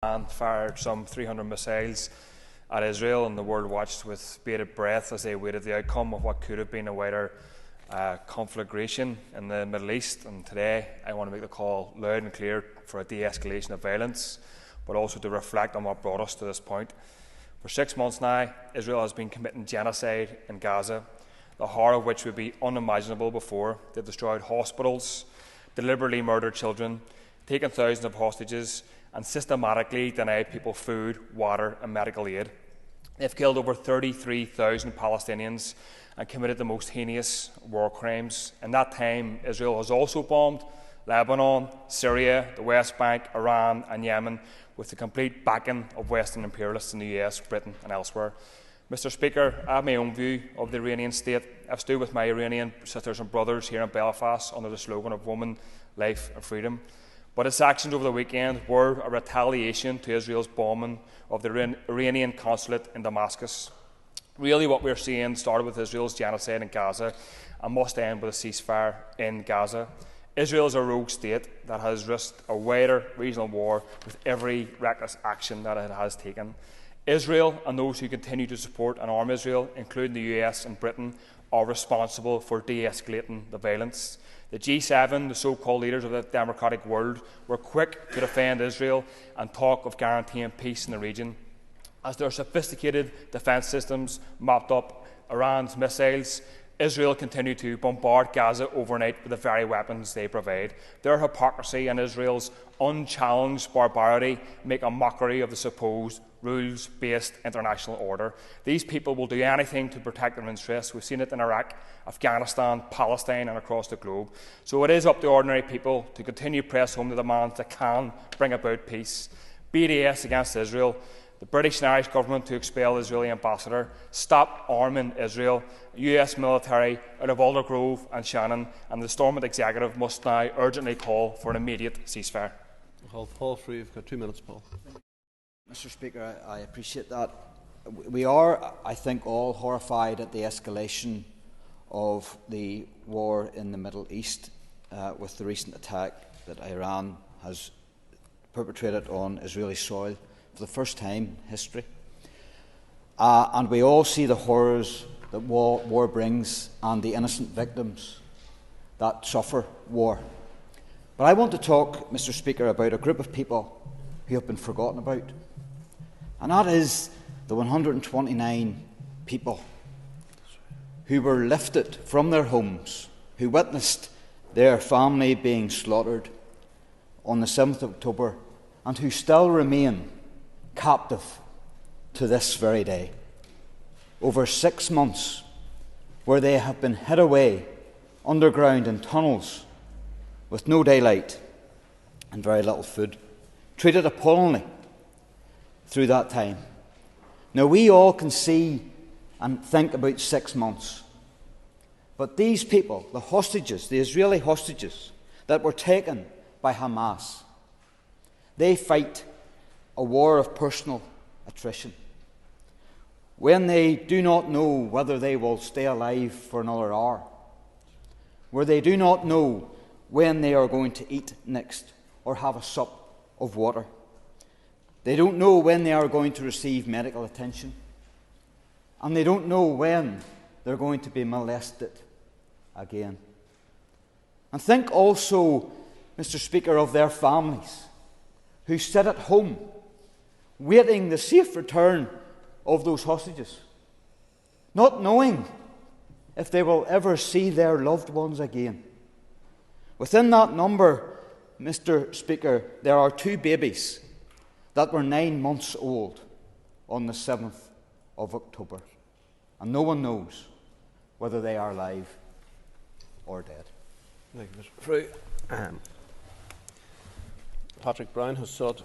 and fired some 300 missiles at Israel, and the world watched with bated breath as they awaited the outcome of what could have been a wider conflagration in the Middle East. And today I want to make the call loud and clear for a de-escalation of violence, but also to reflect on what brought us to this point. For 6 months now, Israel has been committing genocide in Gaza, the horror of which would be unimaginable before. They've destroyed hospitals, deliberately murdered children, taken thousands of hostages, and systematically denied people food, water and medical aid. They've killed over 33,000 Palestinians and committed the most heinous war crimes. In that time, Israel has also bombed Lebanon, Syria, the West Bank, Iran and Yemen, with the complete backing of Western imperialists in the US, Britain and elsewhere. Mr. Speaker, I have my own view of the Iranian state. I've stood with my Iranian sisters and brothers here in Belfast under the slogan of woman, life and freedom. But its actions over the weekend were a retaliation to Israel's bombing of the Iranian consulate in Damascus. Really what we're seeing started with Israel's genocide in Gaza and must end with a ceasefire in Gaza. Israel is a rogue state that has risked a wider regional war with every reckless action that it has taken. Israel and those who continue to support and arm Israel, including the US and Britain, are responsible for de-escalating the violence. The G7, the so-called leaders of the democratic world, were quick to defend Israel and talk of guaranteeing peace in the region. As their sophisticated defence systems mopped up Iran's missiles, Israel continued to bombard Gaza overnight with the very weapons they provide. Their hypocrisy and Israel's unchallenged barbarity make a mockery of the supposed rules-based international order. These people will do anything to protect their interests. We've seen it in Iraq, Afghanistan, Palestine and across the globe. So it is up to ordinary people to continue to press home the demands that can bring about peace. BDS against Israel, the British and Irish government to expel the Israeli ambassador, stop arming Israel, US military out of Aldergrove and Shannon, and the Stormont executive must now urgently call for an immediate ceasefire. Paul Frew, you've got 2 minutes, Paul. Mr. Speaker, I appreciate that. We are, I think, all horrified at the escalation of the war in the Middle East with the recent attack that Iran has perpetrated on Israeli soil for the first time in history. And we all see the horrors that war brings and the innocent victims that suffer war. But I want to talk, Mr. Speaker, about a group of people who have been forgotten about. And that is the 129 people who were lifted from their homes, who witnessed their family being slaughtered on the 7th of October, and who still remain captive to this very day. Over 6 months, where they have been hid away underground in tunnels with no daylight and very little food, treated appallingly through that time. Now, we all can see and think about 6 months, but these people, the hostages, the Israeli hostages that were taken by Hamas, they fight a war of personal attrition. When they do not know whether they will stay alive for another hour, where they do not know when they are going to eat next or have a sup of water. They don't know when they are going to receive medical attention, and they don't know when they're going to be molested again. And think also, Mr. Speaker, of their families who sit at home waiting the safe return of those hostages, not knowing if they will ever see their loved ones again. Within that number, Mr. Speaker, there are 2 babies that were 9 months old on the 7th of October, and no one knows whether they are alive or dead. Thank you, Mr. Frew. Patrick Brown has sought